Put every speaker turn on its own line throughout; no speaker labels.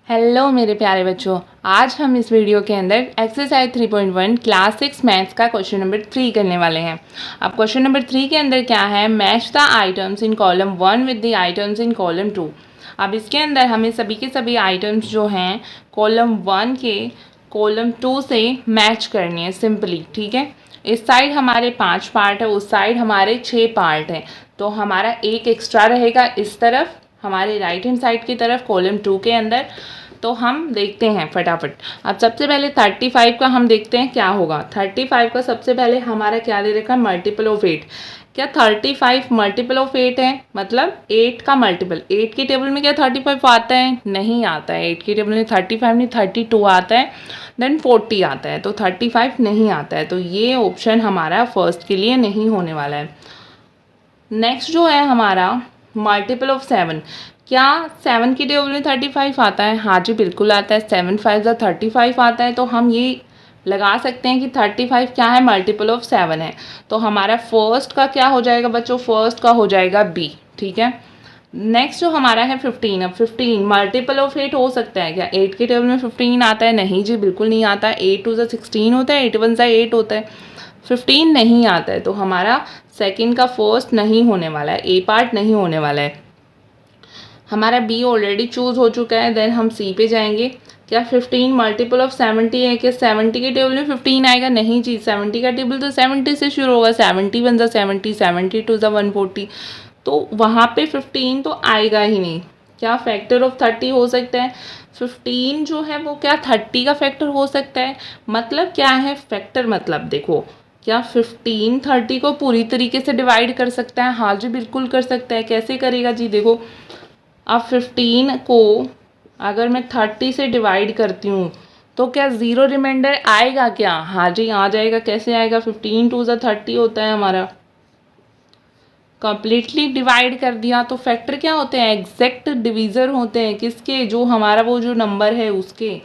Hello मेरे प्यारे बच्चों, आज हम इस वीडियो के अंदर एक्सरसाइज 3.1 क्लास 6 मैथ्स का क्वेश्चन नंबर 3 करने वाले हैं। अब क्वेश्चन नंबर 3 के अंदर क्या है, match the items in column 1 with the items in column 2। अब इसके अंदर हमें सभी के सभी आइटम्स जो हैं कॉलम 1 के कॉलम 2 से मैच करनी है सिंपली। ठीक है, इस साइड हमारे 5 पार्ट है, उस साइड हमारे 6 पार्ट हैं, तो हमारा एक एक्स्ट्रा रहेगा इस तरफ हमारे राइट हैंड साइड की तरफ कॉलम 2 के अंदर। तो हम देखते हैं फटाफट। अब सबसे पहले 35 का हम देखते हैं क्या होगा। 35 का सबसे पहले हमारा क्या दे रखा है, मल्टीपल ऑफ 8। क्या 35 मल्टीपल ऑफ 8 है, मतलब 8 का मल्टीपल। 8 की टेबल में क्या 35 आता है? नहीं आता है। 8 की टेबल में 35 नहीं 32 आता है, देन 40 आता है, तो 35 नहीं आता है। तो ये ऑप्शन हमारा फर्स्ट के लिए नहीं होने वाला है। नेक्स्ट जो है हमारा मल्टीपल ऑफ 7। क्या 7 की टेबल में 35 आता है? हाँ जी बिल्कुल आता है। 7 5 35 आता है, तो हम ये लगा सकते हैं कि 35 क्या है, मल्टीपल ऑफ 7 है। तो हमारा फर्स्ट का क्या हो जाएगा बच्चों, फर्स्ट का हो जाएगा बी। ठीक है, नेक्स्ट जो हमारा है 15। अब 15 मल्टीपल ऑफ 8 हो सकता है क्या? 8 की टेबल में 15 आता है? नहीं जी बिल्कुल नहीं आता। 8 2 16 होता है, 8 1 8 होता है, 15 नहीं आता है। तो हमारा सेकंड का फर्स्ट नहीं होने वाला है, ए पार्ट नहीं होने वाला है। हमारा बी ऑलरेडी चूज़ हो चुका है, देन हम सी पे जाएंगे। क्या 15 मल्टीपल ऑफ 70 है? क्या 70 के टेबल में 15 आएगा? नहीं जी, 70 का टेबल तो 70 से शुरू होगा। 70 1 70, 72 140, तो वहाँ पे 15 तो आएगा ही नहीं। क्या फैक्टर ऑफ 30 हो सकता है? 15 जो है वो क्या 30 का फैक्टर हो सकता है? मतलब क्या है फैक्टर, मतलब देखो क्या 15 30 को पूरी तरीके से डिवाइड कर सकता है? हाँ जी बिल्कुल कर सकता है। कैसे करेगा जी, देखो अब 15 को अगर मैं 30 से डिवाइड करती हूँ तो क्या ज़ीरो रिमाइंडर आएगा क्या? हाँ जी आ जाएगा। कैसे आएगा? 15 2 30 होता है हमारा, कंप्लीटली डिवाइड कर दिया। तो फैक्टर क्या होते हैं, एग्जैक्ट डिवीज़र होते हैं किसके, जो हमारा वो जो नंबर है उसके।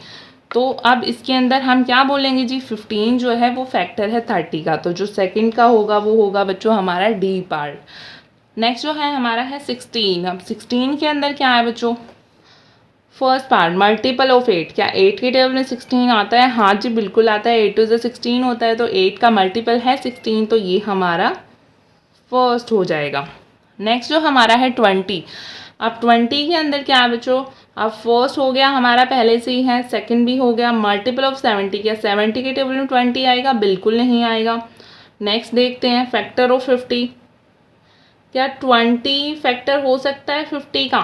तो अब इसके अंदर हम क्या बोलेंगे जी, 15 जो है वो फैक्टर है 30 का, तो जो सेकंड का होगा वो होगा बच्चों हमारा डी पार्ट। नेक्स्ट जो है हमारा है 16। अब 16 के अंदर क्या है बच्चों, फर्स्ट पार्ट मल्टीपल ऑफ 8। क्या 8 की टेबल में 16 आता है? हाँ जी बिल्कुल आता है। 8 2 16 होता है, तो 8 का मल्टीपल है 16, तो ये हमारा फर्स्ट हो जाएगा। नेक्स्ट जो हमारा है 20। अब 20 के अंदर क्या है बच्चों, अब फर्स्ट हो गया हमारा पहले से ही है, सेकंड भी हो गया। Multiple of 70। क्या 70 के टेबल में 20 आएगा? बिल्कुल नहीं आएगा। नेक्स्ट देखते हैं फैक्टर ऑफ 50। क्या 20 फैक्टर हो सकता है 50 का?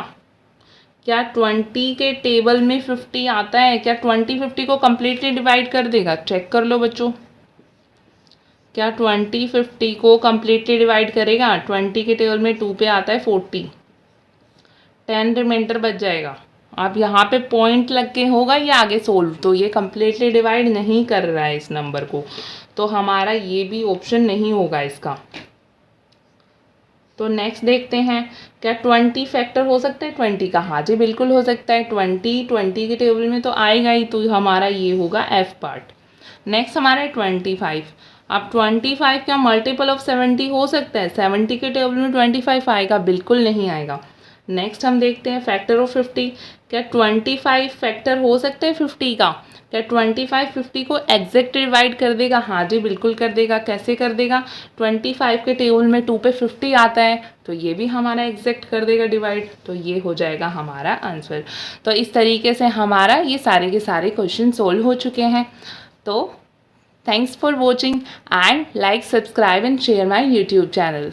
क्या 20 के टेबल में 50 आता है? क्या 20 50 को कम्प्लीटली डिवाइड कर देगा? चेक कर लो बच्चों, क्या 20 50 को कम्प्लीटली डिवाइड करेगा? 20 के टेबल में 2 पे आता है 40, 10 रिमाइंडर बच जाएगा। अब यहाँ पे पॉइंट लग के होगा ये आगे सोल्व, तो ये कम्प्लीटली डिवाइड नहीं कर रहा है इस नंबर को, तो हमारा ये भी ऑप्शन नहीं होगा इसका। तो नेक्स्ट देखते हैं, क्या 20 फैक्टर हो सकता है 20 का? हाँ जी बिल्कुल हो सकता है। 20 के टेबल में तो आएगा ही, तो हमारा ये होगा एफ पार्ट। नेक्स्ट हमारा है 25। अब 25 क्या मल्टीपल ऑफ 70 हो सकता है? 70 के टेबल में 25 आएगा? बिल्कुल नहीं आएगा। नेक्स्ट हम देखते हैं फैक्टर ऑफ 50। क्या 25 फैक्टर हो सकता है 50 का? क्या 25 50 को एग्जैक्ट डिवाइड कर देगा? हाँ जी बिल्कुल कर देगा। कैसे कर देगा? 25 के टेबल में 2 पे 50 आता है, तो ये भी हमारा एग्जैक्ट कर देगा डिवाइड, तो ये हो जाएगा हमारा आंसर। तो इस तरीके से हमारा ये सारे के सारे क्वेश्चन सोल्व हो चुके हैं। तो thanks for watching and like, subscribe and share my YouTube channel.